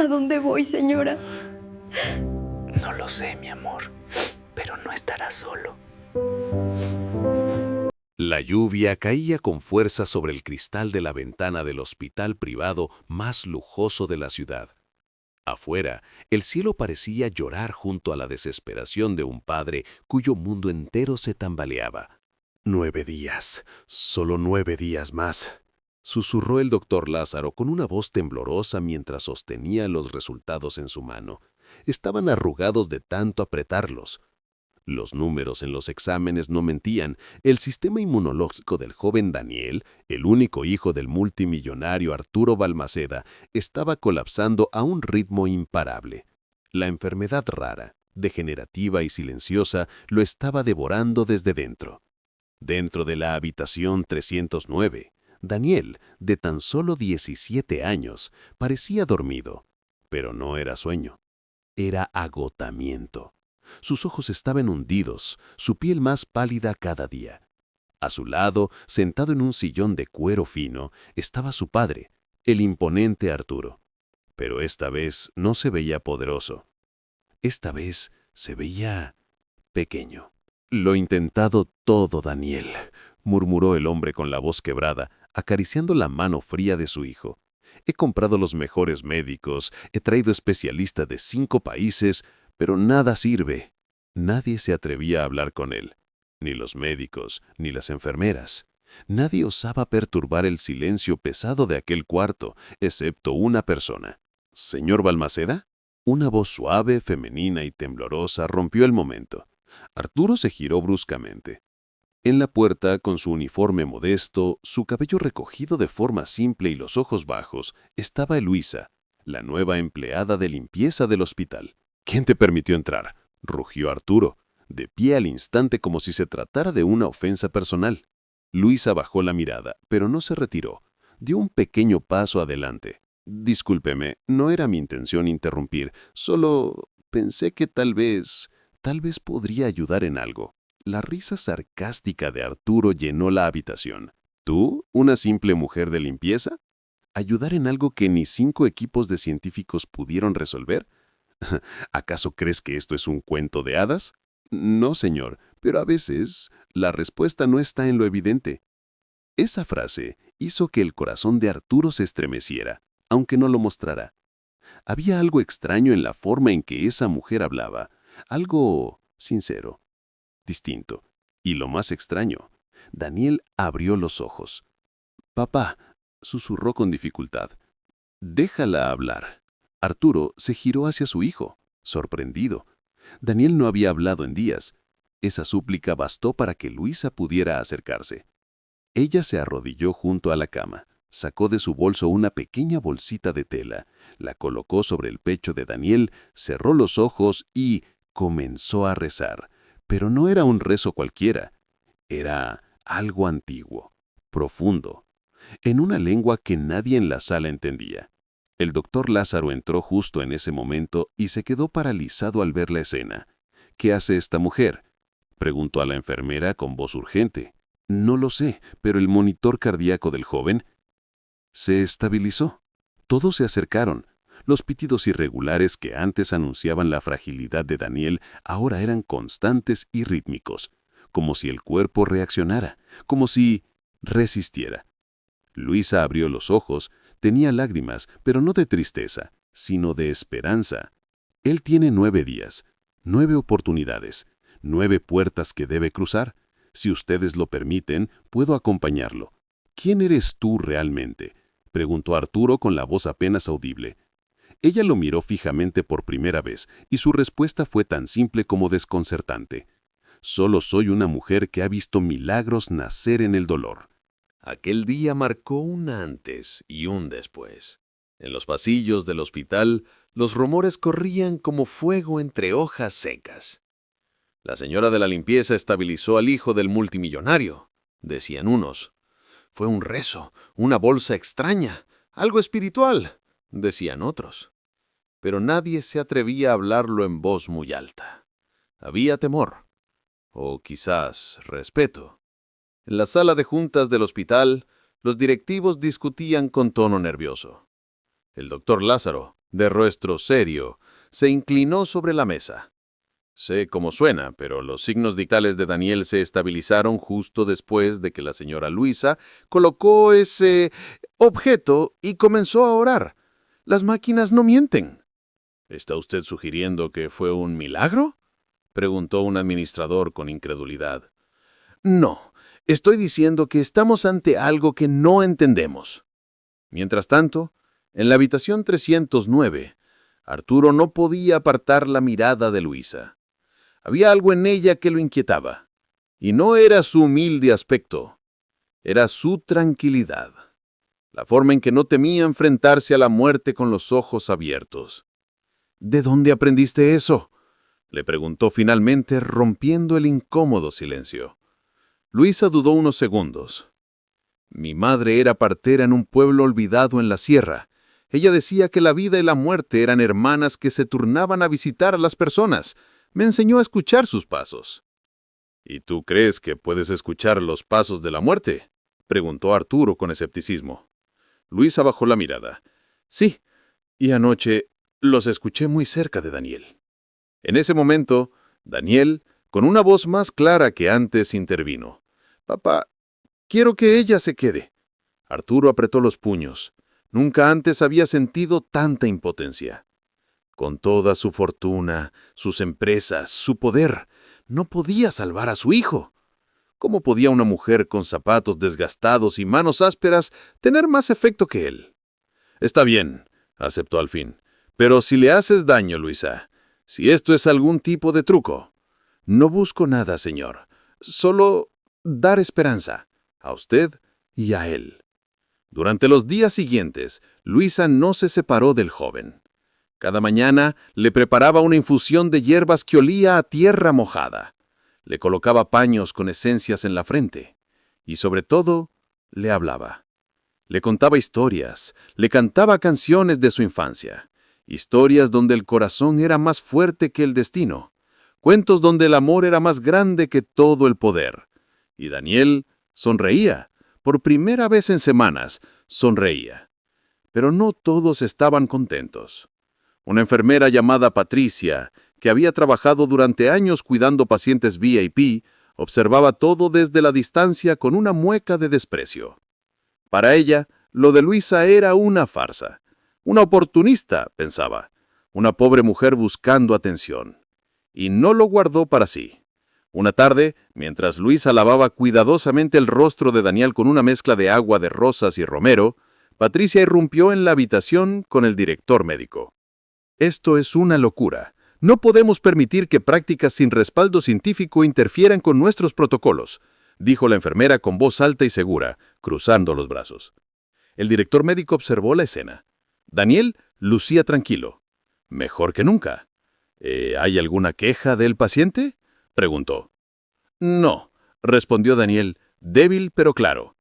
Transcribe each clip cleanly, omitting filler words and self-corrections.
¿A dónde voy, señora? No lo sé, mi amor, pero no estarás solo. La lluvia caía con fuerza sobre el cristal de la ventana del hospital privado más lujoso de la ciudad. Afuera, el cielo parecía llorar junto a la desesperación de un padre cuyo mundo entero se tambaleaba. 9 días, solo 9 días más, susurró el doctor Lázaro con una voz temblorosa mientras sostenía los resultados en su mano. Estaban arrugados de tanto apretarlos. Los números en los exámenes no mentían. El sistema inmunológico del joven Daniel, el único hijo del multimillonario Arturo Balmaceda, estaba colapsando a un ritmo imparable. La enfermedad rara, degenerativa y silenciosa lo estaba devorando desde dentro. Dentro de la habitación 309, Daniel, de tan solo 17 años, parecía dormido, pero no era sueño, era agotamiento. Sus ojos estaban hundidos, su piel más pálida cada día. A su lado, sentado en un sillón de cuero fino, estaba su padre, el imponente Arturo. Pero esta vez no se veía poderoso. Esta vez se veía pequeño. Lo intentado todo, Daniel, murmuró el hombre con la voz quebrada, acariciando la mano fría de su hijo. He comprado los mejores médicos, he traído especialistas de 5 países, pero nada sirve. Nadie se atrevía a hablar con él, ni los médicos, ni las enfermeras. Nadie osaba perturbar el silencio pesado de aquel cuarto, excepto una persona. ¿Señor Balmaceda? Una voz suave, femenina y temblorosa rompió el momento. Arturo se giró bruscamente. En la puerta, con su uniforme modesto, su cabello recogido de forma simple y los ojos bajos, estaba Eluisa, la nueva empleada de limpieza del hospital. ¿Quién te permitió entrar?, rugió Arturo, de pie al instante como si se tratara de una ofensa personal. Luisa bajó la mirada, pero no se retiró. Dio un pequeño paso adelante. Discúlpeme, no era mi intención interrumpir, solo pensé que tal vez podría ayudar en algo. La risa sarcástica de Arturo llenó la habitación. ¿Tú, una simple mujer de limpieza? ¿Ayudar en algo que ni 5 equipos de científicos pudieron resolver? ¿Acaso crees que esto es un cuento de hadas? No, señor, pero a veces la respuesta no está en lo evidente. Esa frase hizo que el corazón de Arturo se estremeciera, aunque no lo mostrara. Había algo extraño en la forma en que esa mujer hablaba, algo sincero, distinto. Y lo más extraño, Daniel abrió los ojos. «Papá», susurró con dificultad. «Déjala hablar». Arturo se giró hacia su hijo, sorprendido. Daniel no había hablado en días. Esa súplica bastó para que Luisa pudiera acercarse. Ella se arrodilló junto a la cama, sacó de su bolso una pequeña bolsita de tela, la colocó sobre el pecho de Daniel, cerró los ojos y comenzó a rezar. Pero no era un rezo cualquiera. Era algo antiguo, profundo, en una lengua que nadie en la sala entendía. El doctor Lázaro entró justo en ese momento y se quedó paralizado al ver la escena. «¿Qué hace esta mujer?», preguntó a la enfermera con voz urgente. «No lo sé, pero el monitor cardíaco del joven se estabilizó». Todos se acercaron. Los pitidos irregulares que antes anunciaban la fragilidad de Daniel ahora eran constantes y rítmicos, como si el cuerpo reaccionara, como si resistiera. Luisa abrió los ojos, tenía lágrimas, pero no de tristeza, sino de esperanza. Él tiene 9 días, 9 oportunidades, 9 puertas que debe cruzar. Si ustedes lo permiten, puedo acompañarlo. «¿Quién eres tú realmente?», preguntó Arturo con la voz apenas audible. Ella lo miró fijamente por primera vez, y su respuesta fue tan simple como desconcertante. «Solo soy una mujer que ha visto milagros nacer en el dolor». Aquel día marcó un antes y un después. En los pasillos del hospital, los rumores corrían como fuego entre hojas secas. «La señora de la limpieza estabilizó al hijo del multimillonario», decían unos. «Fue un rezo, una bolsa extraña, algo espiritual», decían otros. Pero nadie se atrevía a hablarlo en voz muy alta. Había temor, o quizás respeto. En la sala de juntas del hospital, los directivos discutían con tono nervioso. El doctor Lázaro, de rostro serio, se inclinó sobre la mesa. Sé cómo suena, pero los signos dictales de Daniel se estabilizaron justo después de que la señora Luisa colocó ese objeto y comenzó a orar. Las máquinas no mienten. ¿Está usted sugiriendo que fue un milagro?, preguntó un administrador con incredulidad. No, estoy diciendo que estamos ante algo que no entendemos. Mientras tanto, en la habitación 309, Arturo no podía apartar la mirada de Luisa. Había algo en ella que lo inquietaba, y no era su humilde aspecto, era su tranquilidad, la forma en que no temía enfrentarse a la muerte con los ojos abiertos. ¿De dónde aprendiste eso?, le preguntó finalmente, rompiendo el incómodo silencio. Luisa dudó unos segundos. Mi madre era partera en un pueblo olvidado en la sierra. Ella decía que la vida y la muerte eran hermanas que se turnaban a visitar a las personas. Me enseñó a escuchar sus pasos. ¿Y tú crees que puedes escuchar los pasos de la muerte?, preguntó Arturo con escepticismo. Luisa bajó la mirada. Sí, y anoche los escuché muy cerca de Daniel. En ese momento, Daniel, con una voz más clara que antes, intervino. Papá, quiero que ella se quede. Arturo apretó los puños. Nunca antes había sentido tanta impotencia. Con toda su fortuna, sus empresas, su poder, no podía salvar a su hijo. ¿Cómo podía una mujer con zapatos desgastados y manos ásperas tener más efecto que él? Está bien, aceptó al fin. Pero si le haces daño, Luisa, si esto es algún tipo de truco. No busco nada, señor. Solo dar esperanza a usted y a él. Durante los días siguientes, Luisa no se separó del joven. Cada mañana le preparaba una infusión de hierbas que olía a tierra mojada. Le colocaba paños con esencias en la frente. Y sobre todo, le hablaba. Le contaba historias, le cantaba canciones de su infancia. Historias donde el corazón era más fuerte que el destino. Cuentos donde el amor era más grande que todo el poder. Y Daniel sonreía. Por primera vez en semanas, sonreía. Pero no todos estaban contentos. Una enfermera llamada Patricia, que había trabajado durante años cuidando pacientes VIP, observaba todo desde la distancia con una mueca de desprecio. Para ella, lo de Luisa era una farsa. Una oportunista, pensaba. Una pobre mujer buscando atención. Y no lo guardó para sí. Una tarde, mientras Luisa lavaba cuidadosamente el rostro de Daniel con una mezcla de agua de rosas y romero, Patricia irrumpió en la habitación con el director médico. Esto es una locura. No podemos permitir que prácticas sin respaldo científico interfieran con nuestros protocolos, dijo la enfermera con voz alta y segura, cruzando los brazos. El director médico observó la escena. Daniel lucía tranquilo. Mejor que nunca. ¿Hay alguna queja del paciente?, preguntó. No, respondió Daniel, débil pero claro.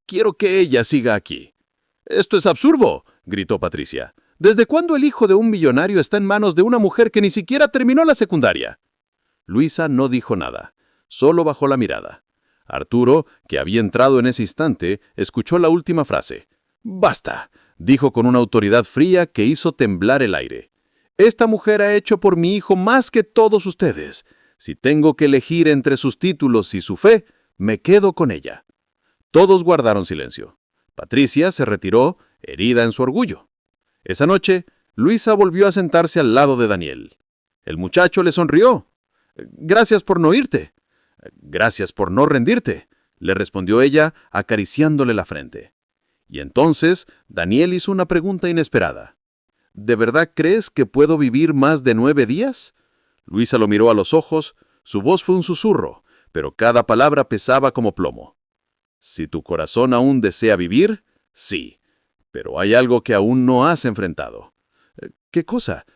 Quiero que ella siga aquí. Esto es absurdo, gritó Patricia. ¿Desde cuándo el hijo de un millonario está en manos de una mujer que ni siquiera terminó la secundaria? Luisa no dijo nada, solo bajó la mirada. Arturo, que había entrado en ese instante, escuchó la última frase. «Basta», dijo con una autoridad fría que hizo temblar el aire. «Esta mujer ha hecho por mi hijo más que todos ustedes. Si tengo que elegir entre sus títulos y su fe, me quedo con ella». Todos guardaron silencio. Patricia se retiró, herida en su orgullo. Esa noche, Luisa volvió a sentarse al lado de Daniel. El muchacho le sonrió. «Gracias por no irte». «Gracias por no rendirte», le respondió ella, acariciándole la frente. Y entonces, Daniel hizo una pregunta inesperada. «¿De verdad crees que puedo vivir más de 9 días?» Luisa lo miró a los ojos, su voz fue un susurro, pero cada palabra pesaba como plomo. «Si tu corazón aún desea vivir, sí, pero hay algo que aún no has enfrentado». «¿Qué cosa?»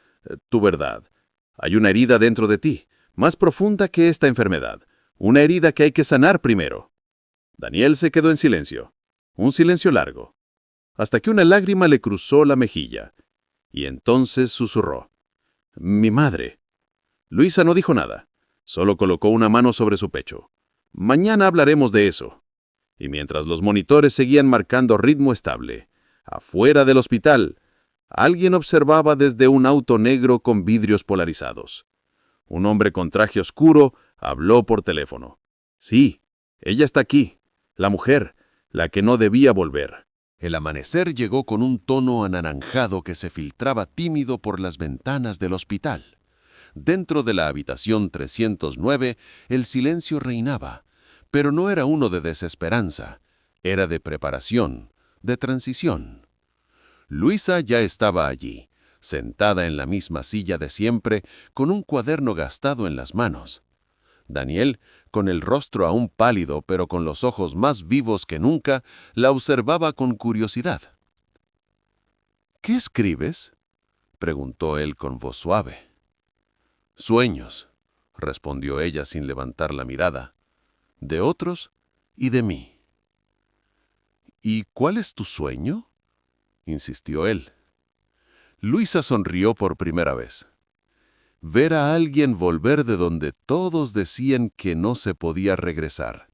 «Tu verdad. Hay una herida dentro de ti, más profunda que esta enfermedad. Una herida que hay que sanar primero». Daniel se quedó en silencio, un silencio largo, hasta que una lágrima le cruzó la mejilla, y entonces susurró. «Mi madre». Luisa no dijo nada, solo colocó una mano sobre su pecho. «Mañana hablaremos de eso». Y mientras los monitores seguían marcando ritmo estable, afuera del hospital, Alguien observaba desde un auto negro con vidrios polarizados. Un hombre con traje oscuro habló por teléfono. Sí, ella está aquí, la mujer, la que no debía volver. El amanecer llegó con un tono anaranjado que se filtraba tímido por las ventanas del hospital. Dentro de la habitación 309, el silencio reinaba, pero no era uno de desesperanza, era de preparación, de transición. Luisa ya estaba allí, sentada en la misma silla de siempre, con un cuaderno gastado en las manos. Daniel, con el rostro aún pálido pero con los ojos más vivos que nunca, la observaba con curiosidad. «¿Qué escribes?», preguntó él con voz suave. «Sueños», respondió ella sin levantar la mirada, «de otros y de mí». «¿Y cuál es tu sueño?», insistió él. Luisa sonrió por primera vez. Ver a alguien volver de donde todos decían que no se podía regresar.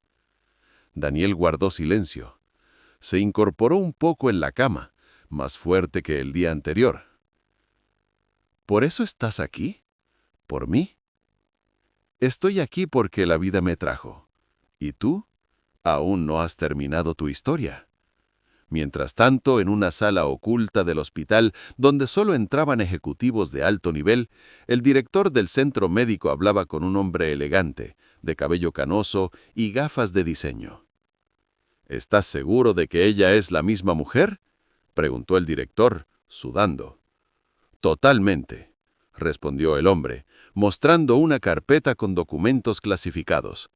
Daniel guardó silencio. Se incorporó un poco en la cama, más fuerte que el día anterior. ¿Por eso estás aquí? ¿Por mí? Estoy aquí porque la vida me trajo. ¿Y tú? Aún no has terminado tu historia. Mientras tanto, en una sala oculta del hospital, donde solo entraban ejecutivos de alto nivel, el director del centro médico hablaba con un hombre elegante, de cabello canoso y gafas de diseño. ¿Estás seguro de que ella es la misma mujer?, preguntó el director, sudando. Totalmente, respondió el hombre, mostrando una carpeta con documentos clasificados.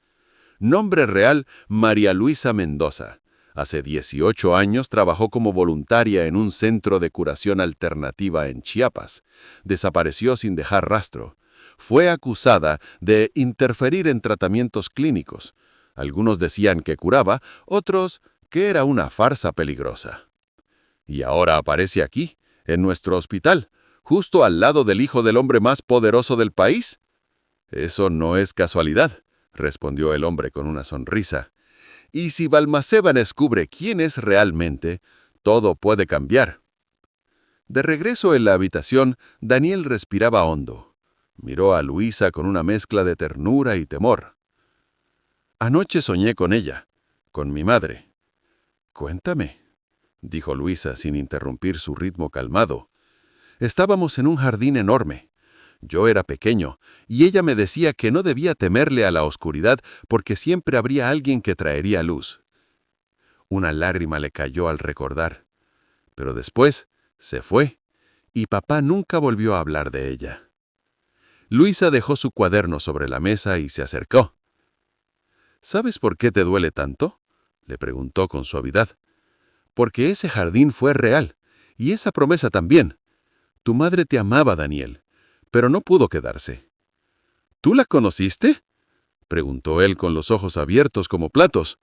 Nombre real: María Luisa Mendoza. Hace 18 años trabajó como voluntaria en un centro de curación alternativa en Chiapas. Desapareció sin dejar rastro. Fue acusada de interferir en tratamientos clínicos. Algunos decían que curaba, otros que era una farsa peligrosa. Y ahora aparece aquí, en nuestro hospital, justo al lado del hijo del hombre más poderoso del país. Eso no es casualidad, respondió el hombre con una sonrisa. Y si Balmaceda descubre quién es realmente, todo puede cambiar. De regreso en la habitación, Daniel respiraba hondo. Miró a Luisa con una mezcla de ternura y temor. Anoche soñé con ella, con mi madre. Cuéntame, dijo Luisa sin interrumpir su ritmo calmado. Estábamos en un jardín enorme. Yo era pequeño, y ella me decía que no debía temerle a la oscuridad porque siempre habría alguien que traería luz. Una lágrima le cayó al recordar. Pero después se fue, y papá nunca volvió a hablar de ella. Luisa dejó su cuaderno sobre la mesa y se acercó. ¿Sabes por qué te duele tanto?, le preguntó con suavidad. Porque ese jardín fue real, y esa promesa también. Tu madre te amaba, Daniel, pero no pudo quedarse. ¿Tú la conociste?, preguntó él con los ojos abiertos como platos.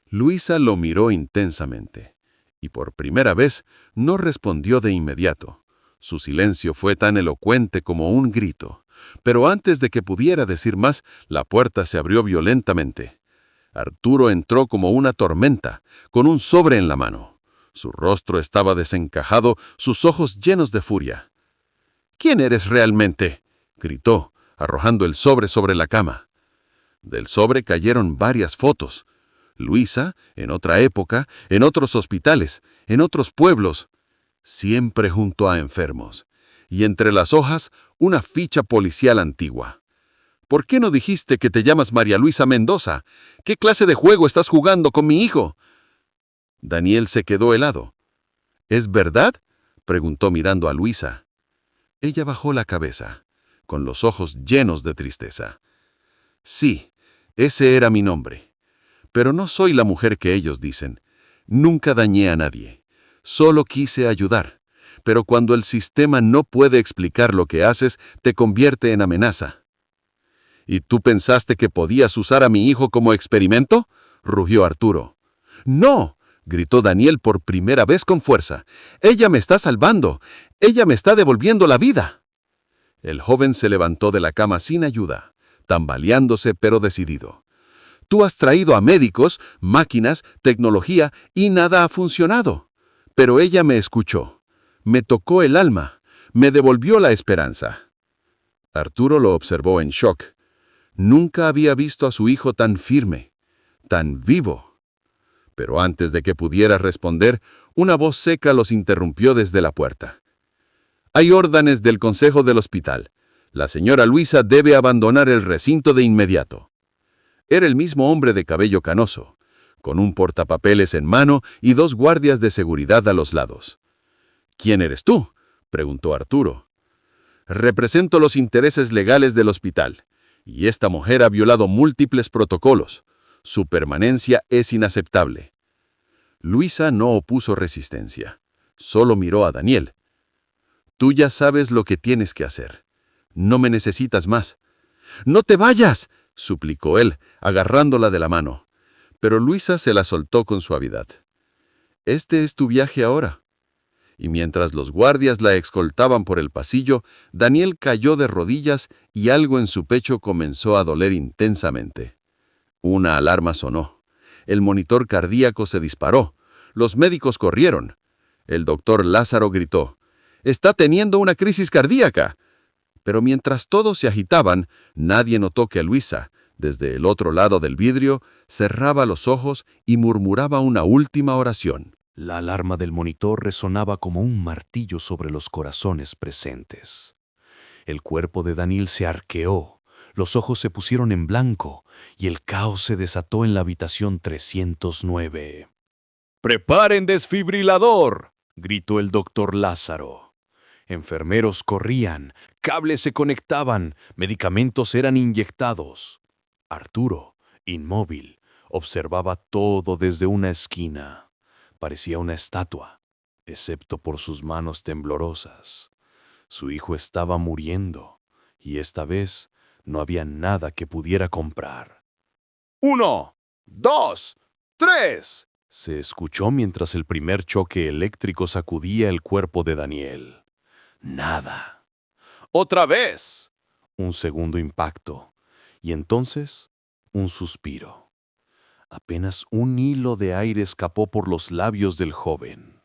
Luisa lo miró intensamente, y por primera vez no respondió de inmediato. Su silencio fue tan elocuente como un grito, pero antes de que pudiera decir más, la puerta se abrió violentamente. Arturo entró como una tormenta, con un sobre en la mano. Su rostro estaba desencajado, sus ojos llenos de furia. «¿Quién eres realmente?», gritó, arrojando el sobre la cama. Del sobre cayeron varias fotos. Luisa, en otra época, en otros hospitales, en otros pueblos, siempre junto a enfermos. Y entre las hojas, una ficha policial antigua. «¿Por qué no dijiste que te llamas María Luisa Mendoza? ¿Qué clase de juego estás jugando con mi hijo?». Daniel se quedó helado. «¿Es verdad?», preguntó mirando a Luisa. Ella bajó la cabeza, con los ojos llenos de tristeza. «Sí, ese era mi nombre. Pero no soy la mujer que ellos dicen. Nunca dañé a nadie. Solo quise ayudar. Pero cuando el sistema no puede explicar lo que haces, te convierte en amenaza». «¿Y tú pensaste que podías usar a mi hijo como experimento?», rugió Arturo. «No», gritó Daniel por primera vez con fuerza. «Ella me está salvando. Ella me está devolviendo la vida». El joven se levantó de la cama sin ayuda, tambaleándose pero decidido. «Tú has traído a médicos, máquinas, tecnología y nada ha funcionado». Pero ella me escuchó. Me tocó el alma, me devolvió la esperanza. Arturo lo observó en shock. Nunca había visto a su hijo tan firme, tan vivo. Pero antes de que pudiera responder, una voz seca los interrumpió desde la puerta. Hay órdenes del consejo del hospital. La señora Luisa debe abandonar el recinto de inmediato. Era el mismo hombre de cabello canoso, con un portapapeles en mano y 2 guardias de seguridad a los lados. «¿Quién eres tú?», preguntó Arturo. «Represento los intereses legales del hospital, y esta mujer ha violado múltiples protocolos. Su permanencia es inaceptable». Luisa no opuso resistencia, solo miró a Daniel. «Tú ya sabes lo que tienes que hacer. No me necesitas más». «¡No te vayas!», suplicó él, agarrándola de la mano. Pero Luisa se la soltó con suavidad. «Este es tu viaje ahora». Y mientras los guardias la escoltaban por el pasillo, Daniel cayó de rodillas y algo en su pecho comenzó a doler intensamente. Una alarma sonó. El monitor cardíaco se disparó. Los médicos corrieron. El doctor Lázaro gritó: «¡Está teniendo una crisis cardíaca!». Pero mientras todos se agitaban, nadie notó que Luisa, desde el otro lado del vidrio, cerraba los ojos y murmuraba una última oración. La alarma del monitor resonaba como un martillo sobre los corazones presentes. El cuerpo de Daniel se arqueó, los ojos se pusieron en blanco y el caos se desató en la habitación 309. «¡Preparen desfibrilador!», gritó el doctor Lázaro. Enfermeros corrían, cables se conectaban, medicamentos eran inyectados. Arturo, inmóvil, observaba todo desde una esquina. Parecía una estatua, excepto por sus manos temblorosas. Su hijo estaba muriendo, y esta vez no había nada que pudiera comprar. «¡1, 2, 3!», se escuchó mientras el primer choque eléctrico sacudía el cuerpo de Daniel. Nada. «¡Otra vez!», un segundo impacto, y entonces un suspiro. Apenas un hilo de aire escapó por los labios del joven.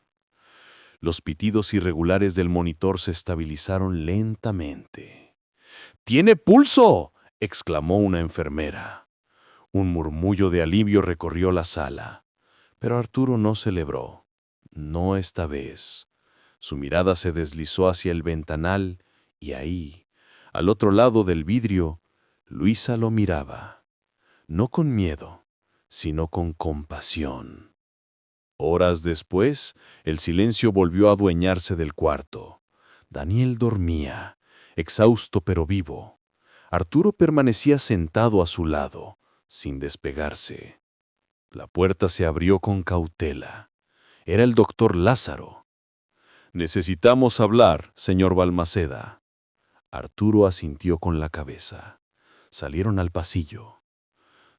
Los pitidos irregulares del monitor se estabilizaron lentamente. «¡Tiene pulso!», exclamó una enfermera. Un murmullo de alivio recorrió la sala, pero Arturo no celebró. No esta vez. Su mirada se deslizó hacia el ventanal y ahí, al otro lado del vidrio, Luisa lo miraba. No con miedo, sino con compasión. Horas después, el silencio volvió a adueñarse del cuarto. Daniel dormía, exhausto pero vivo. Arturo permanecía sentado a su lado, sin despegarse. La puerta se abrió con cautela. Era el doctor Lázaro. «Necesitamos hablar, señor Balmaceda». Arturo asintió con la cabeza. Salieron al pasillo.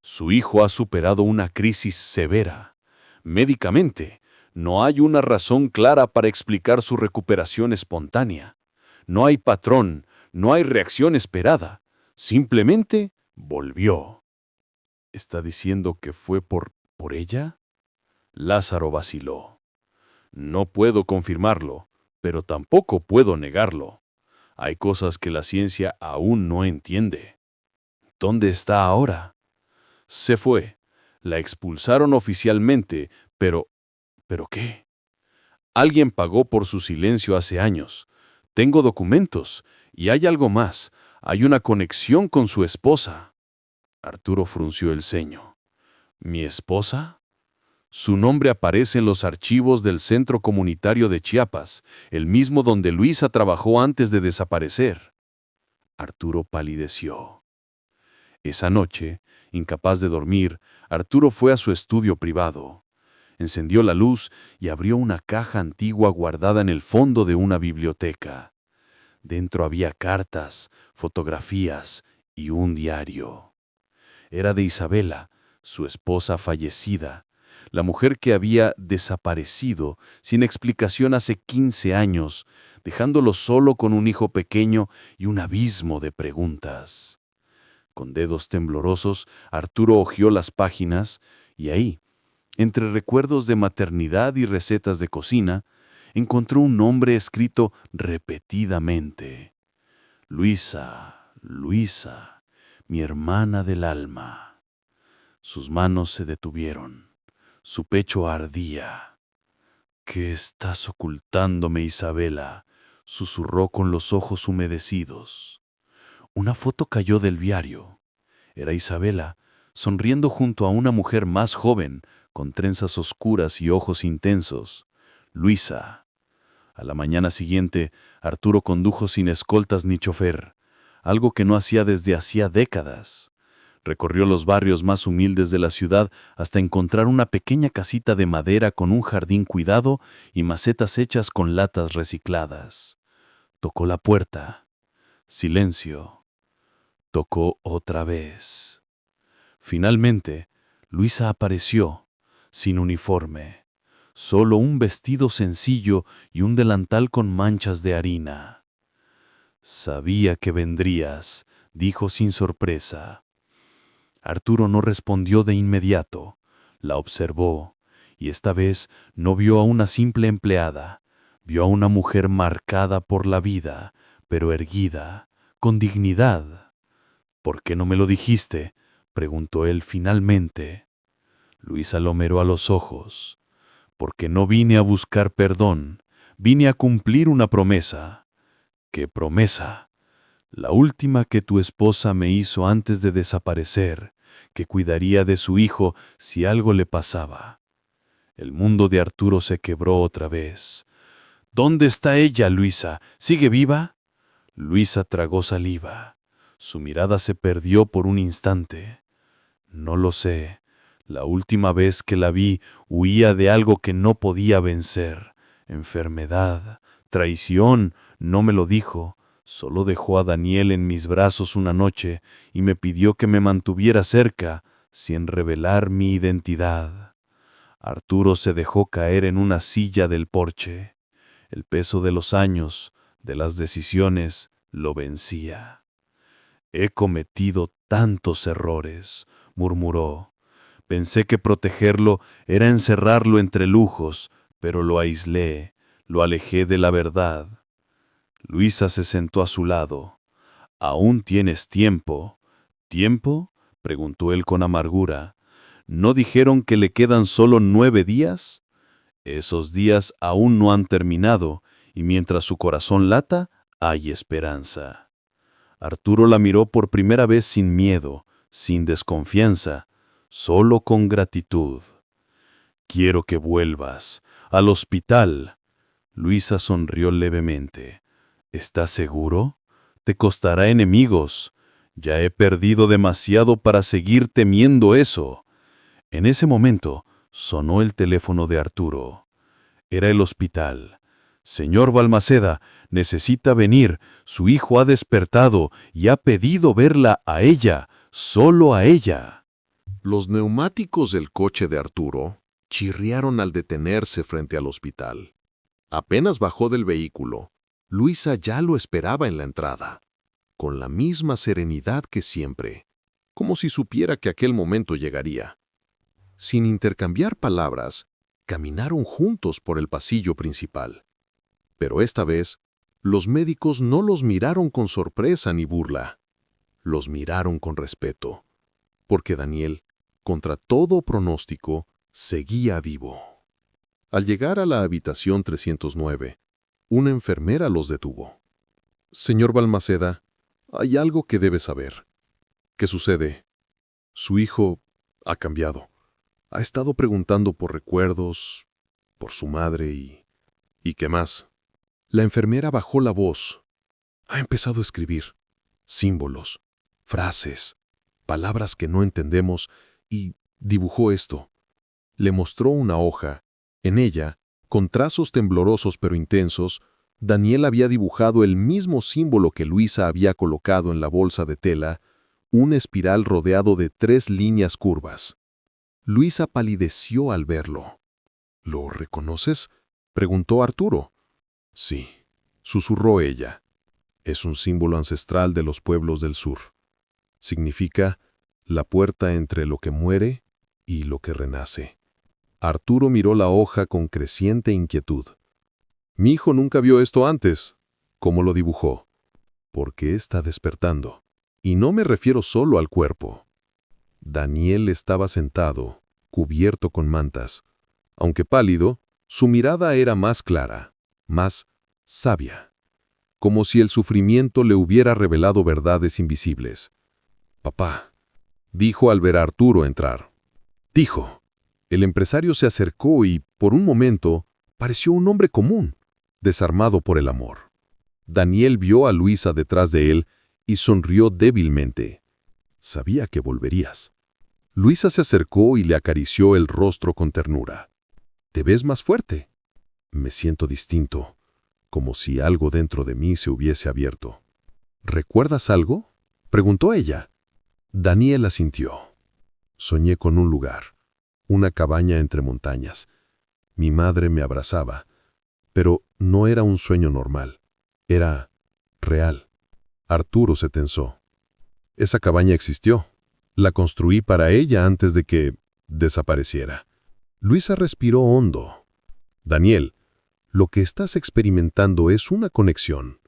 «Su hijo ha superado una crisis severa. Médicamente, no hay una razón clara para explicar su recuperación espontánea. No hay patrón, no hay reacción esperada. Simplemente volvió». «¿Está diciendo que fue por ella?». Lázaro vaciló. «No puedo confirmarlo, pero tampoco puedo negarlo. Hay cosas que la ciencia aún no entiende». «¿Dónde está ahora?». «Se fue. La expulsaron oficialmente, pero... ¿Pero qué?». «Alguien pagó por su silencio hace años. Tengo documentos. Y hay algo más. Hay una conexión con su esposa». Arturo frunció el ceño. «¿Mi esposa?». «Su nombre aparece en los archivos del Centro Comunitario de Chiapas, el mismo donde Luisa trabajó antes de desaparecer». Arturo palideció. Esa noche, incapaz de dormir, Arturo fue a su estudio privado. Encendió la luz y abrió una caja antigua guardada en el fondo de una biblioteca. Dentro había cartas, fotografías y un diario. Era de Isabela, su esposa fallecida, la mujer que había desaparecido sin explicación hace 15 años, dejándolo solo con un hijo pequeño y un abismo de preguntas. Con dedos temblorosos, Arturo hojeó las páginas y ahí, entre recuerdos de maternidad y recetas de cocina, encontró un nombre escrito repetidamente. Luisa, Luisa, mi hermana del alma. Sus manos se detuvieron. Su pecho ardía. «¿Qué estás ocultándome, Isabela?», susurró con los ojos humedecidos. Una foto cayó del diario. Era Isabela, sonriendo junto a una mujer más joven, con trenzas oscuras y ojos intensos. Luisa. A la mañana siguiente, Arturo condujo sin escoltas ni chofer, algo que no hacía desde hacía décadas. Recorrió los barrios más humildes de la ciudad hasta encontrar una pequeña casita de madera con un jardín cuidado y macetas hechas con latas recicladas. Tocó la puerta. Silencio. Tocó otra vez. Finalmente, Luisa apareció, sin uniforme, solo un vestido sencillo y un delantal con manchas de harina. «Sabía que vendrías», dijo sin sorpresa. Arturo no respondió de inmediato. La observó, y esta vez no vio a una simple empleada. Vio a una mujer marcada por la vida, pero erguida, con dignidad. «¿Por qué no me lo dijiste?», preguntó él finalmente. Luisa lo miró a los ojos. «Porque no vine a buscar perdón, vine a cumplir una promesa». «¿Qué promesa?». «La última que tu esposa me hizo antes de desaparecer, que cuidaría de su hijo si algo le pasaba». El mundo de Arturo se quebró otra vez. «¿Dónde está ella, Luisa? ¿Sigue viva?». Luisa tragó saliva. Su mirada se perdió por un instante. «No lo sé. La última vez que la vi huía de algo que no podía vencer. Enfermedad, traición, no me lo dijo. Solo dejó a Daniel en mis brazos una noche y me pidió que me mantuviera cerca, sin revelar mi identidad». Arturo se dejó caer en una silla del porche. El peso de los años, de las decisiones, lo vencía. «He cometido tantos errores», murmuró. «Pensé que protegerlo era encerrarlo entre lujos, pero lo aislé, lo alejé de la verdad». Luisa se sentó a su lado. «Aún tienes tiempo». «¿Tiempo?», preguntó él con amargura. «¿No dijeron que le quedan solo 9 días? Esos días aún no han terminado, y mientras su corazón lata, hay esperanza». Arturo la miró por primera vez sin miedo, sin desconfianza, solo con gratitud. «Quiero que vuelvas al hospital». Luisa sonrió levemente. «¿Estás seguro? Te costará enemigos. Ya he perdido demasiado para seguir temiendo eso». En ese momento sonó el teléfono de Arturo. Era el hospital. «Señor Balmaceda, necesita venir. Su hijo ha despertado y ha pedido verla a ella, solo a ella». Los neumáticos del coche de Arturo chirriaron al detenerse frente al hospital. Apenas bajó del vehículo, Luisa ya lo esperaba en la entrada, con la misma serenidad que siempre, como si supiera que aquel momento llegaría. Sin intercambiar palabras, caminaron juntos por el pasillo principal. Pero esta vez, los médicos no los miraron con sorpresa ni burla. Los miraron con respeto, porque Daniel, contra todo pronóstico, seguía vivo. Al llegar a la habitación 309, una enfermera los detuvo. «Señor Balmaceda, hay algo que debe saber». «¿Qué sucede?». «Su hijo ha cambiado. Ha estado preguntando por recuerdos, por su madre ¿Y qué más?». La enfermera bajó la voz. «Ha empezado a escribir símbolos, frases, palabras que no entendemos y dibujó esto». Le mostró una hoja. En ella, con trazos temblorosos pero intensos, Daniel había dibujado el mismo símbolo que Luisa había colocado en la bolsa de tela, un espiral rodeado de 3 líneas curvas. Luisa palideció al verlo. «¿Lo reconoces?», preguntó Arturo. «Sí», susurró ella. «Es un símbolo ancestral de los pueblos del sur. Significa la puerta entre lo que muere y lo que renace». Arturo miró la hoja con creciente inquietud. Mi hijo nunca vio esto antes. ¿Cómo lo dibujó? Porque está despertando. Y no me refiero solo al cuerpo. Daniel estaba sentado, cubierto con mantas. Aunque pálido, su mirada era más clara, más sabia, como si el sufrimiento le hubiera revelado verdades invisibles. «Papá», dijo al ver a Arturo entrar. Dijo. El empresario se acercó y, por un momento, pareció un hombre común, desarmado por el amor. Daniel vio a Luisa detrás de él y sonrió débilmente. «Sabía que volverías». Luisa se acercó y le acarició el rostro con ternura. «Te ves más fuerte». «Me siento distinto, como si algo dentro de mí se hubiese abierto». «¿Recuerdas algo?», preguntó ella. Daniel asintió. «Soñé con un lugar, una cabaña entre montañas. Mi madre me abrazaba, pero no era un sueño normal, era real». Arturo se tensó. «Esa cabaña existió. La construí para ella antes de que desapareciera». Luisa respiró hondo. «Daniel, lo que estás experimentando es una conexión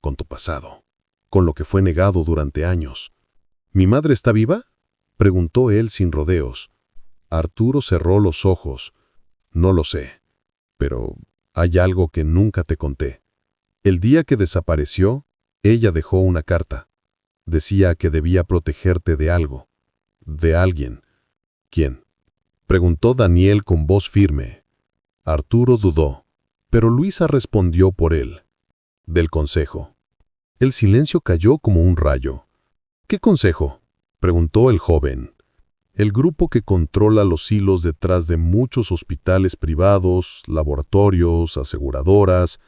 con tu pasado, con lo que fue negado durante años». «¿Mi madre está viva?», preguntó él sin rodeos. Arturo cerró los ojos. «No lo sé, pero hay algo que nunca te conté. El día que desapareció, ella dejó una carta. Decía que debía protegerte de algo, de alguien». «¿Quién?», preguntó Daniel con voz firme. Arturo dudó, pero Luisa respondió por él. «Del consejo». El silencio cayó como un rayo. «¿Qué consejo?», preguntó el joven. «El grupo que controla los hilos detrás de muchos hospitales privados, laboratorios, aseguradoras,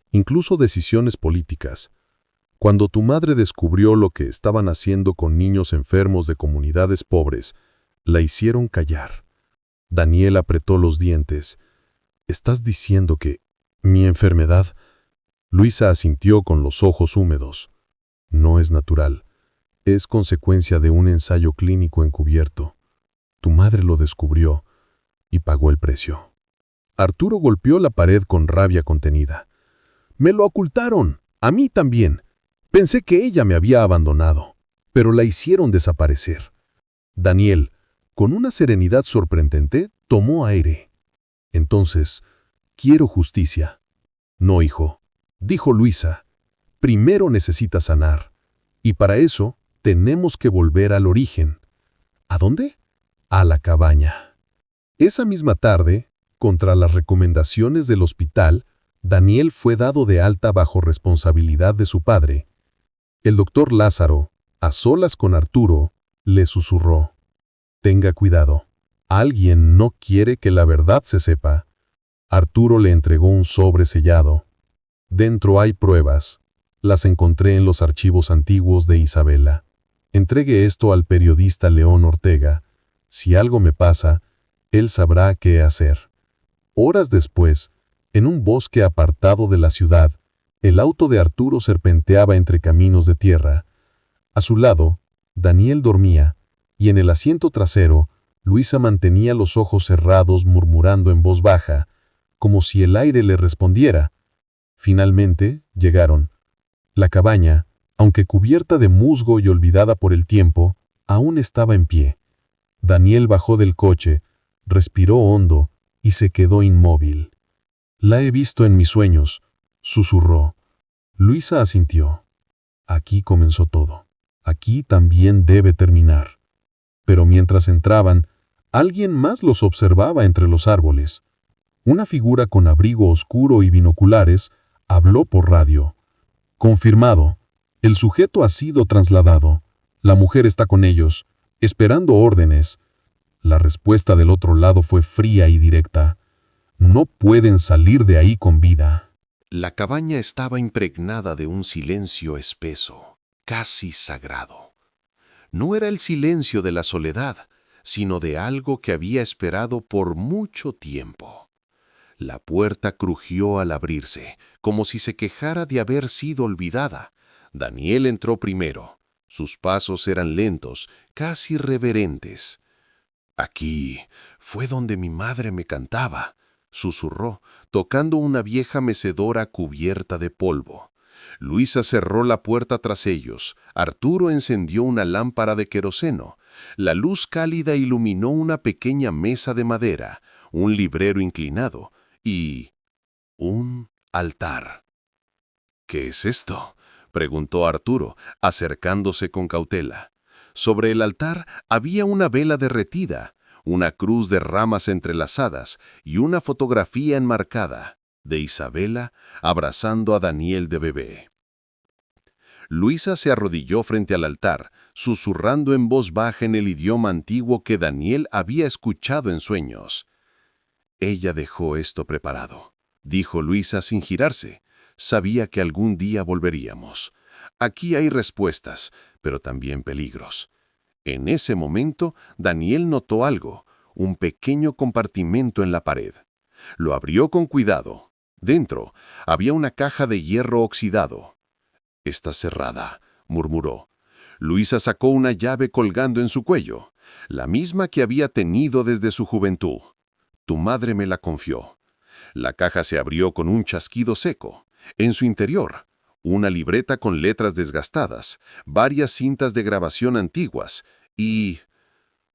incluso decisiones políticas. Cuando tu madre descubrió lo que estaban haciendo con niños enfermos de comunidades pobres, la hicieron callar». Daniel apretó los dientes. «¿Estás diciendo que mi enfermedad?». Luisa asintió con los ojos húmedos. «No es natural. Es consecuencia de un ensayo clínico encubierto. Tu madre lo descubrió y pagó el precio». Arturo golpeó la pared con rabia contenida. «Me lo ocultaron, a mí también. Pensé que ella me había abandonado, pero la hicieron desaparecer». Daniel, con una serenidad sorprendente, tomó aire. «Entonces, quiero justicia». «No, hijo», dijo Luisa. «Primero necesitas sanar. Y para eso, tenemos que volver al origen». «¿A dónde?». «A la cabaña». Esa misma tarde, contra las recomendaciones del hospital, Daniel fue dado de alta bajo responsabilidad de su padre. El doctor Lázaro, a solas con Arturo, le susurró: «Tenga cuidado. Alguien no quiere que la verdad se sepa». Arturo le entregó un sobre sellado. «Dentro hay pruebas. Las encontré en los archivos antiguos de Isabela. Entregue esto al periodista León Ortega. Si algo me pasa, él sabrá qué hacer». Horas después, en un bosque apartado de la ciudad, el auto de Arturo serpenteaba entre caminos de tierra. A su lado, Daniel dormía, y en el asiento trasero, Luisa mantenía los ojos cerrados murmurando en voz baja, como si el aire le respondiera. Finalmente, llegaron. La cabaña, aunque cubierta de musgo y olvidada por el tiempo, aún estaba en pie. Daniel bajó del coche, respiró hondo y se quedó inmóvil. «La he visto en mis sueños», susurró. Luisa asintió. «Aquí comenzó todo. Aquí también debe terminar». Pero mientras entraban, alguien más los observaba entre los árboles. Una figura con abrigo oscuro y binoculares habló por radio. «Confirmado. El sujeto ha sido trasladado. La mujer está con ellos, esperando órdenes». La respuesta del otro lado fue fría y directa. «No pueden salir de ahí con vida». La cabaña estaba impregnada de un silencio espeso, casi sagrado. No era el silencio de la soledad, sino de algo que había esperado por mucho tiempo. La puerta crujió al abrirse, como si se quejara de haber sido olvidada. Daniel entró primero. Sus pasos eran lentos, casi reverentes. «Aquí fue donde mi madre me cantaba», susurró, tocando una vieja mecedora cubierta de polvo. Luisa cerró la puerta tras ellos. Arturo encendió una lámpara de queroseno. La luz cálida iluminó una pequeña mesa de madera, un librero inclinado y un altar. ¿Qué es esto?, preguntó Arturo, acercándose con cautela. Sobre el altar había una vela derretida, una cruz de ramas entrelazadas y una fotografía enmarcada de Isabela abrazando a Daniel de bebé. Luisa se arrodilló frente al altar, susurrando en voz baja en el idioma antiguo que Daniel había escuchado en sueños. Ella dejó esto preparado, dijo Luisa sin girarse. Sabía que algún día volveríamos. Aquí hay respuestas, pero también peligros. En ese momento, Daniel notó algo, un pequeño compartimento en la pared. Lo abrió con cuidado. Dentro había una caja de hierro oxidado. «Está cerrada», murmuró. Luisa sacó una llave colgando en su cuello, la misma que había tenido desde su juventud. «Tu madre me la confió». La caja se abrió con un chasquido seco. En su interior, una libreta con letras desgastadas, varias cintas de grabación antiguas y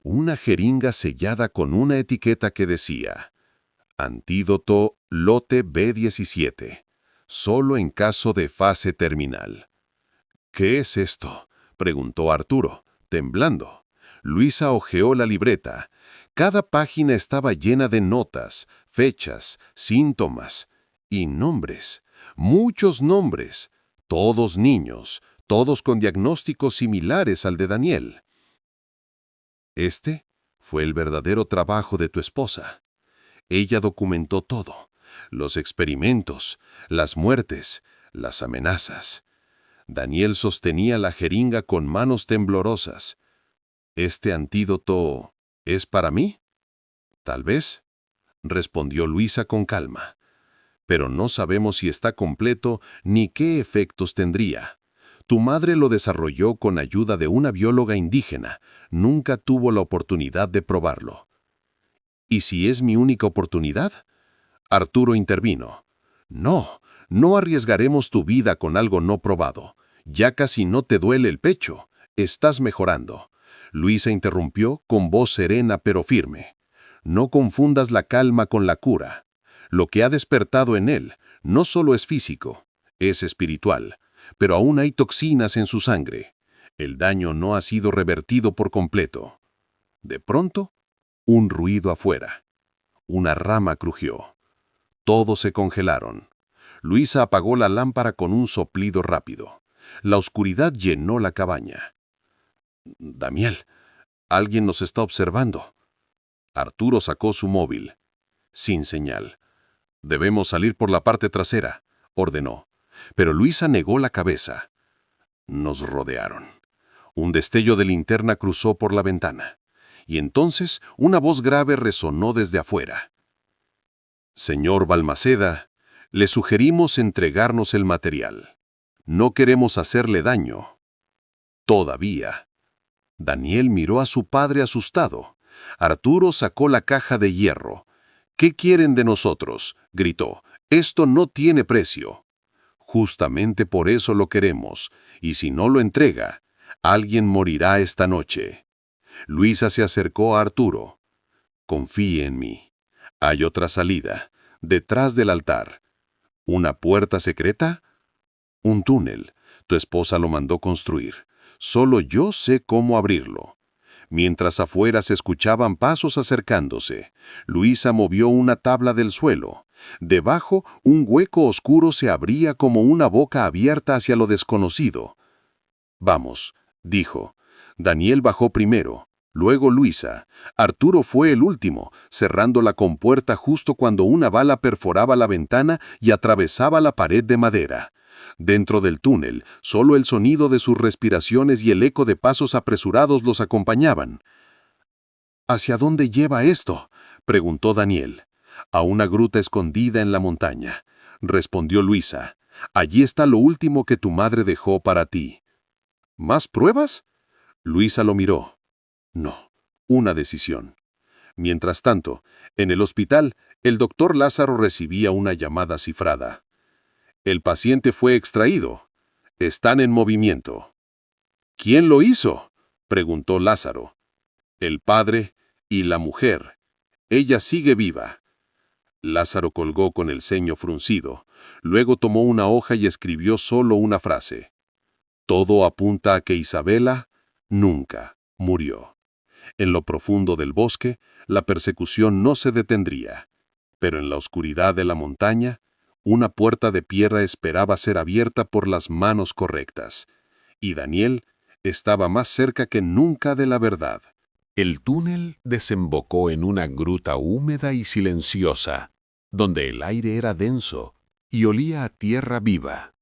una jeringa sellada con una etiqueta que decía: «Antídoto lote B17, solo en caso de fase terminal». «¿Qué es esto?», preguntó Arturo, temblando. Luisa hojeó la libreta. Cada página estaba llena de notas, fechas, síntomas y nombres. Muchos nombres, todos niños, todos con diagnósticos similares al de Daniel. Este fue el verdadero trabajo de tu esposa. Ella documentó todo, los experimentos, las muertes, las amenazas. Daniel sostenía la jeringa con manos temblorosas. «¿Este antídoto es para mí?». «Tal vez», respondió Luisa con calma. «Pero no sabemos si está completo ni qué efectos tendría. Tu madre lo desarrolló con ayuda de una bióloga indígena. Nunca tuvo la oportunidad de probarlo». «¿Y si es mi única oportunidad?». Arturo intervino. «No, no arriesgaremos tu vida con algo no probado. Ya casi no te duele el pecho. Estás mejorando». Luisa interrumpió con voz serena pero firme. «No confundas la calma con la cura. Lo que ha despertado en él no solo es físico, es espiritual, pero aún hay toxinas en su sangre. El daño no ha sido revertido por completo». De pronto, un ruido afuera. Una rama crujió. Todos se congelaron. Luisa apagó la lámpara con un soplido rápido. La oscuridad llenó la cabaña. «Daniel, alguien nos está observando». Arturo sacó su móvil. Sin señal. «Debemos salir por la parte trasera», ordenó. Pero Luisa negó la cabeza. Nos rodearon. Un destello de linterna cruzó por la ventana. Y entonces una voz grave resonó desde afuera. «Señor Balmaceda, le sugerimos entregarnos el material. No queremos hacerle daño. Todavía». Daniel miró a su padre asustado. Arturo sacó la caja de hierro. «¿Qué quieren de nosotros?», gritó. «Esto no tiene precio». «Justamente por eso lo queremos, y si no lo entrega, alguien morirá esta noche». Luisa se acercó a Arturo. «Confíe en mí. Hay otra salida, detrás del altar». «¿Una puerta secreta?». «Un túnel. Tu esposa lo mandó construir. Solo yo sé cómo abrirlo». Mientras afuera se escuchaban pasos acercándose, Luisa movió una tabla del suelo. Debajo, un hueco oscuro se abría como una boca abierta hacia lo desconocido. «Vamos», dijo. Daniel bajó primero, luego Luisa. Arturo fue el último, cerrando la compuerta justo cuando una bala perforaba la ventana y atravesaba la pared de madera. Dentro del túnel, solo el sonido de sus respiraciones y el eco de pasos apresurados los acompañaban. «¿Hacia dónde lleva esto?», preguntó Daniel. «A una gruta escondida en la montaña», respondió Luisa. «Allí está lo último que tu madre dejó para ti». «¿Más pruebas?». Luisa lo miró. «No, una decisión». Mientras tanto, en el hospital, el doctor Lázaro recibía una llamada cifrada. El paciente fue extraído. Están en movimiento. ¿Quién lo hizo?, preguntó Lázaro. El padre y la mujer. Ella sigue viva. Lázaro colgó con el ceño fruncido. Luego tomó una hoja y escribió solo una frase. Todo apunta a que Isabela nunca murió. En lo profundo del bosque, la persecución no se detendría. Pero en la oscuridad de la montaña, una puerta de piedra esperaba ser abierta por las manos correctas. Y Daniel estaba más cerca que nunca de la verdad. El túnel desembocó en una gruta húmeda y silenciosa, donde el aire era denso y olía a tierra viva.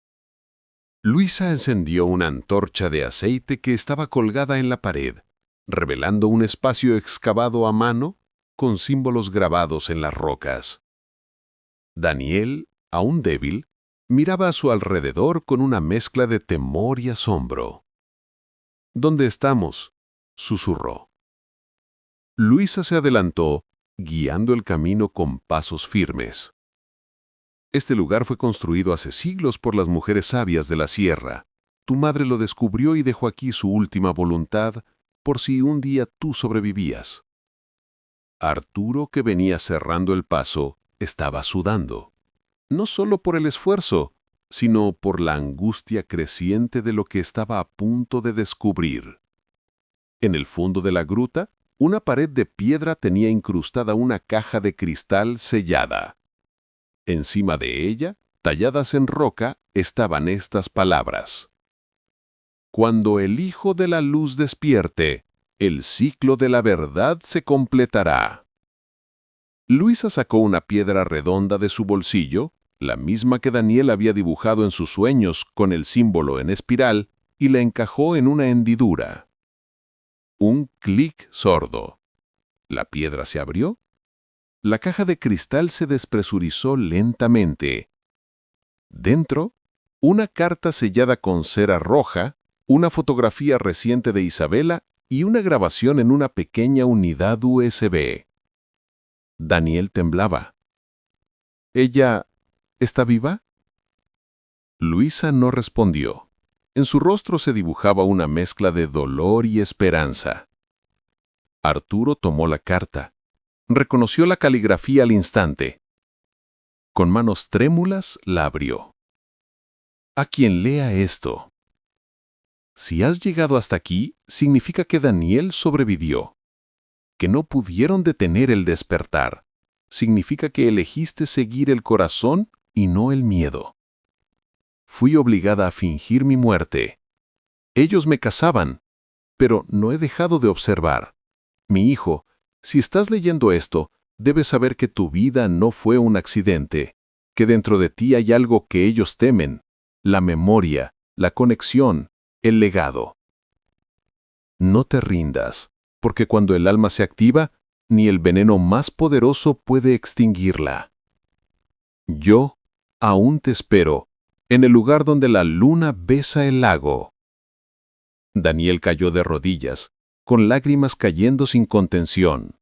Luisa encendió una antorcha de aceite que estaba colgada en la pared, revelando un espacio excavado a mano con símbolos grabados en las rocas. Daniel, aún débil, miraba a su alrededor con una mezcla de temor y asombro. «¿Dónde estamos?», susurró. Luisa se adelantó, guiando el camino con pasos firmes. «Este lugar fue construido hace siglos por las mujeres sabias de la sierra. Tu madre lo descubrió y dejó aquí su última voluntad por si un día tú sobrevivías». Arturo, que venía cerrando el paso, estaba sudando. No solo por el esfuerzo, sino por la angustia creciente de lo que estaba a punto de descubrir. En el fondo de la gruta, una pared de piedra tenía incrustada una caja de cristal sellada. Encima de ella, talladas en roca, estaban estas palabras: «Cuando el Hijo de la Luz despierte, el ciclo de la verdad se completará». Luisa sacó una piedra redonda de su bolsillo, la misma que Daniel había dibujado en sus sueños con el símbolo en espiral, y la encajó en una hendidura. Un clic sordo. La piedra se abrió. La caja de cristal se despresurizó lentamente. Dentro, una carta sellada con cera roja, una fotografía reciente de Isabela y una grabación en una pequeña unidad USB. Daniel temblaba. «¿Ella está viva?». Luisa no respondió. En su rostro se dibujaba una mezcla de dolor y esperanza. Arturo tomó la carta. Reconoció la caligrafía al instante. Con manos trémulas la abrió. «A quien lea esto. Si has llegado hasta aquí, significa que Daniel sobrevivió. Que no pudieron detener el despertar. Significa que elegiste seguir el corazón y no el miedo. Fui obligada a fingir mi muerte. Ellos me cazaban, pero no he dejado de observar. Mi hijo, si estás leyendo esto, debes saber que tu vida no fue un accidente, que dentro de ti hay algo que ellos temen, la memoria, la conexión, el legado. No te rindas, porque cuando el alma se activa, ni el veneno más poderoso puede extinguirla. Yo aún te espero, en el lugar donde la luna besa el lago». Daniel cayó de rodillas, con lágrimas cayendo sin contención.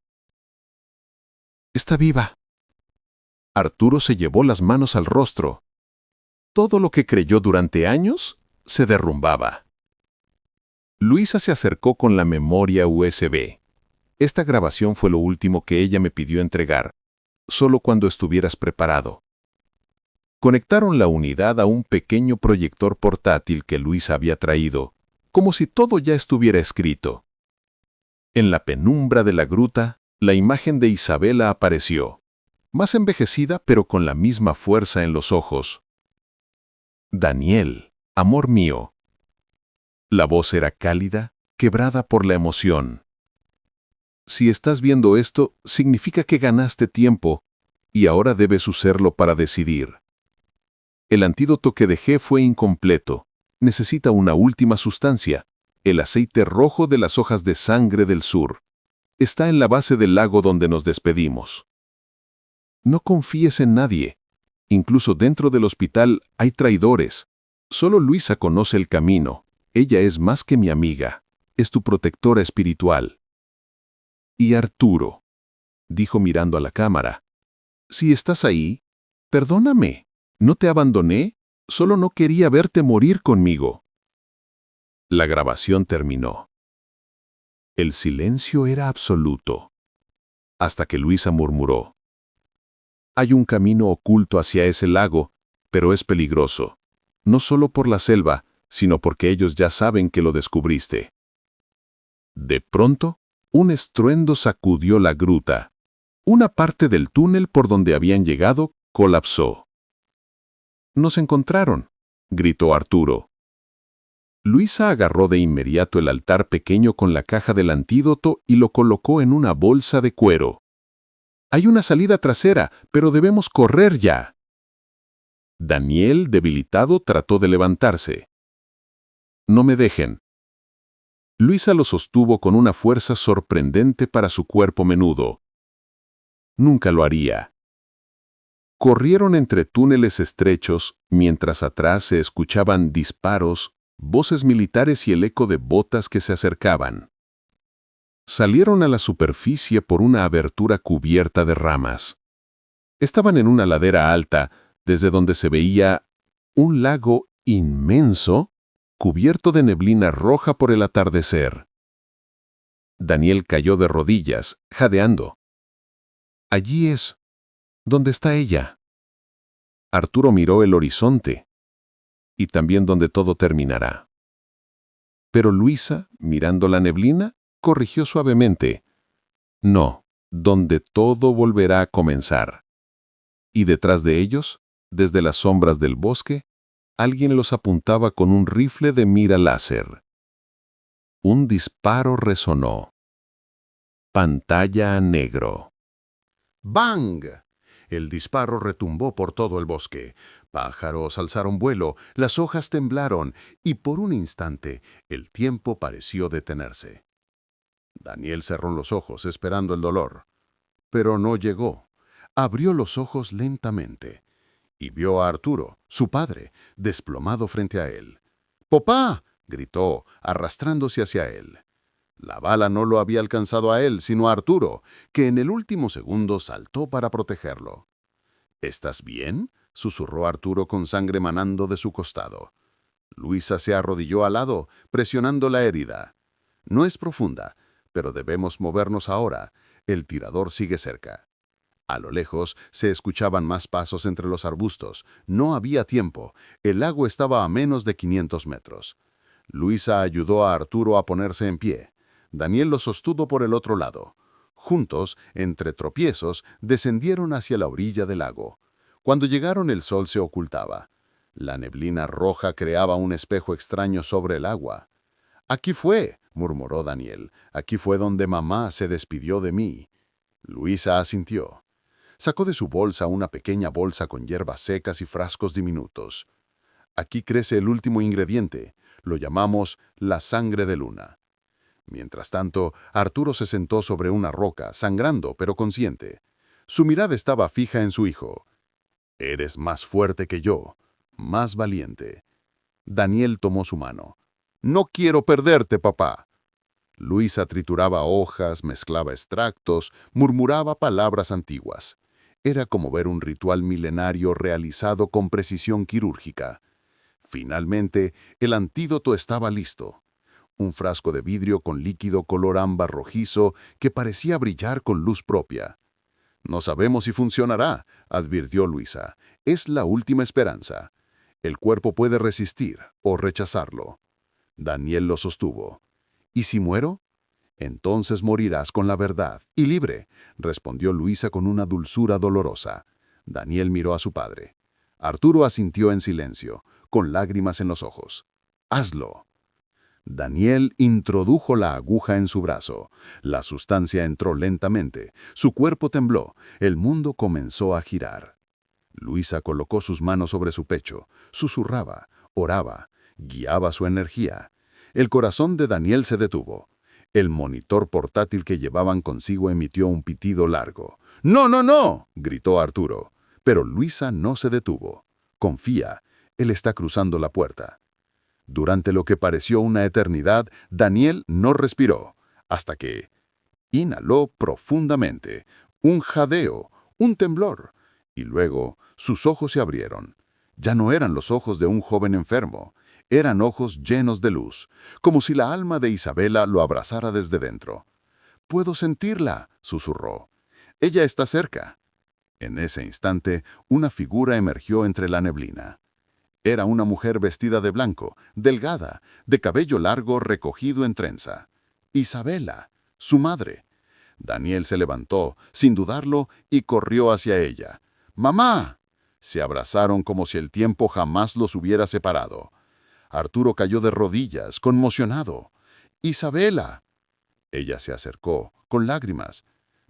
«Está viva». Arturo se llevó las manos al rostro. Todo lo que creyó durante años se derrumbaba. Luisa se acercó con la memoria USB. «Esta grabación fue lo último que ella me pidió entregar, solo cuando estuvieras preparado». Conectaron la unidad a un pequeño proyector portátil que Luisa había traído, como si todo ya estuviera escrito. En la penumbra de la gruta, la imagen de Isabela apareció, más envejecida pero con la misma fuerza en los ojos. «Daniel, amor mío». La voz era cálida, quebrada por la emoción. «Si estás viendo esto, significa que ganaste tiempo, y ahora debes usarlo para decidir. El antídoto que dejé fue incompleto. Necesita una última sustancia, el aceite rojo de las hojas de sangre del sur. Está en la base del lago donde nos despedimos. No confíes en nadie. Incluso dentro del hospital hay traidores. Solo Luisa conoce el camino. Ella es más que mi amiga. Es tu protectora espiritual». «Y Arturo», dijo mirando a la cámara, Si estás ahí, perdóname. No te abandoné, solo no quería verte morir conmigo. La grabación terminó. El silencio era absoluto, hasta que Luisa murmuró: «Hay un camino oculto hacia ese lago, pero es peligroso, no solo por la selva, sino porque ellos ya saben que lo descubriste». De pronto, un estruendo sacudió la gruta. Una parte del túnel por donde habían llegado colapsó. «Nos encontraron», gritó Arturo. Luisa agarró de inmediato el altar pequeño con la caja del antídoto y lo colocó en una bolsa de cuero. «Hay una salida trasera, pero debemos correr ya». Daniel, debilitado, trató de levantarse. «No me dejen». Luisa lo sostuvo con una fuerza sorprendente para su cuerpo menudo. Nunca lo haría. Corrieron entre túneles estrechos, mientras atrás se escuchaban disparos, voces militares y el eco de botas que se acercaban. Salieron a la superficie por una abertura cubierta de ramas. Estaban en una ladera alta, desde donde se veía un lago inmenso, cubierto de neblina roja por el atardecer. Daniel cayó de rodillas, jadeando. «Allí es. ¿Dónde está ella?» Arturo miró el horizonte, y también donde todo terminará. Pero Luisa, mirando la neblina, corrigió suavemente: «No, donde todo volverá a comenzar». Y detrás de ellos, desde las sombras del bosque, alguien los apuntaba con un rifle de mira láser. Un disparo resonó. Pantalla a negro. ¡Bang! El disparo retumbó por todo el bosque. Pájaros alzaron vuelo, las hojas temblaron, y por un instante el tiempo pareció detenerse. Daniel cerró los ojos esperando el dolor, pero no llegó. Abrió los ojos lentamente y vio a Arturo, su padre, desplomado frente a él. «¡Papá!», gritó, arrastrándose hacia él. La bala no lo había alcanzado a él, sino a Arturo, que en el último segundo saltó para protegerlo. «¿Estás bien?», susurró Arturo con sangre manando de su costado. Luisa se arrodilló al lado, presionando la herida. «No es profunda, pero debemos movernos ahora. El tirador sigue cerca». A lo lejos se escuchaban más pasos entre los arbustos. No había tiempo. El lago estaba a menos de 500 metros. Luisa ayudó a Arturo a ponerse en pie. Daniel lo sostuvo por el otro lado. Juntos, entre tropiezos, descendieron hacia la orilla del lago. Cuando llegaron, el sol se ocultaba. La neblina roja creaba un espejo extraño sobre el agua. «Aquí fue», murmuró Daniel. «Aquí fue donde mamá se despidió de mí». Luisa asintió. Sacó de su bolsa una pequeña bolsa con hierbas secas y frascos diminutos. «Aquí crece el último ingrediente. Lo llamamos la sangre de luna». Mientras tanto, Arturo se sentó sobre una roca, sangrando pero consciente. Su mirada estaba fija en su hijo. «Eres más fuerte que yo, más valiente». Daniel tomó su mano. «No quiero perderte, papá». Luisa trituraba hojas, mezclaba extractos, murmuraba palabras antiguas. Era como ver un ritual milenario realizado con precisión quirúrgica. Finalmente, el antídoto estaba listo. Un frasco de vidrio con líquido color ámbar rojizo que parecía brillar con luz propia. «No sabemos si funcionará», advirtió Luisa. «Es la última esperanza. El cuerpo puede resistir o rechazarlo». Daniel lo sostuvo. «¿Y si muero?». «Entonces morirás con la verdad y libre», respondió Luisa con una dulzura dolorosa. Daniel miró a su padre. Arturo asintió en silencio, con lágrimas en los ojos. «Hazlo». Daniel introdujo la aguja en su brazo. La sustancia entró lentamente. Su cuerpo tembló. El mundo comenzó a girar. Luisa colocó sus manos sobre su pecho. Susurraba, oraba, guiaba su energía. El corazón de Daniel se detuvo. El monitor portátil que llevaban consigo emitió un pitido largo. «¡No, no, no!», gritó Arturo. Pero Luisa no se detuvo. «Confía, él está cruzando la puerta». Durante lo que pareció una eternidad, Daniel no respiró, hasta que inhaló profundamente. Un jadeo, Un temblor. Y luego sus ojos se abrieron. Ya no eran los ojos de un joven enfermo. Eran ojos llenos de luz, como si la alma de Isabela lo abrazara desde dentro. «Puedo sentirla», susurró. «Ella está cerca». En ese instante, una figura emergió entre la neblina. Era una mujer vestida de blanco, delgada, de cabello largo recogido en trenza. Isabela, su madre. Daniel se levantó, sin dudarlo, y corrió hacia ella. «¡Mamá!». Se abrazaron como si el tiempo jamás los hubiera separado. Arturo cayó de rodillas, conmocionado. «¡Isabela!». Ella se acercó, con lágrimas.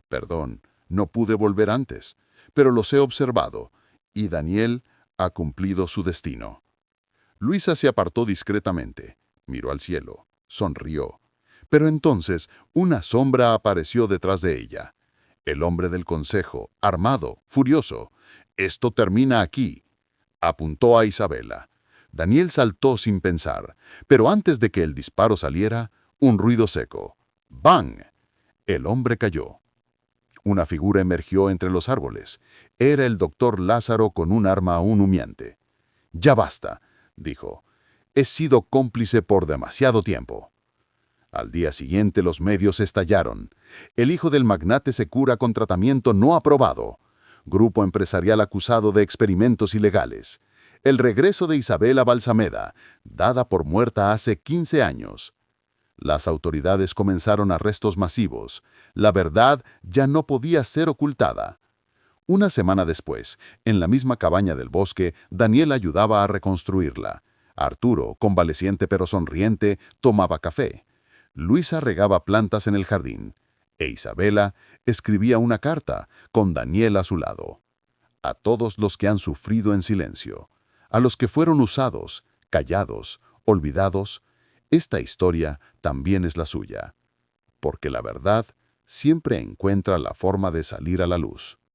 «Perdón, no pude volver antes, pero los he observado, y Daniel ha cumplido su destino». Luisa se apartó discretamente, miró al cielo, sonrió. Pero entonces una sombra apareció detrás de ella. El hombre del consejo, armado, furioso. «Esto termina aquí», apuntó a Isabela. Daniel saltó sin pensar, pero antes de que el disparo saliera, un ruido seco. ¡Bang! El hombre cayó. Una figura emergió entre los árboles. Era el doctor Lázaro con un arma aún humeante. «Ya basta», dijo. «He sido cómplice por demasiado tiempo». Al día siguiente los medios estallaron. El hijo del magnate se cura con tratamiento no aprobado. Grupo empresarial acusado de experimentos ilegales. El regreso de Isabela Balsameda, dada por muerta hace 15 años. Las autoridades comenzaron arrestos masivos. La verdad ya no podía ser ocultada. Una semana después, en la misma cabaña del bosque, Daniel ayudaba a reconstruirla. Arturo, convaleciente pero sonriente, tomaba café. Luisa regaba plantas en el jardín. E Isabela escribía una carta, con Daniel a su lado. A todos los que han sufrido en silencio, a los que fueron usados, callados, olvidados, esta historia también es la suya. Porque la verdad siempre encuentra la forma de salir a la luz.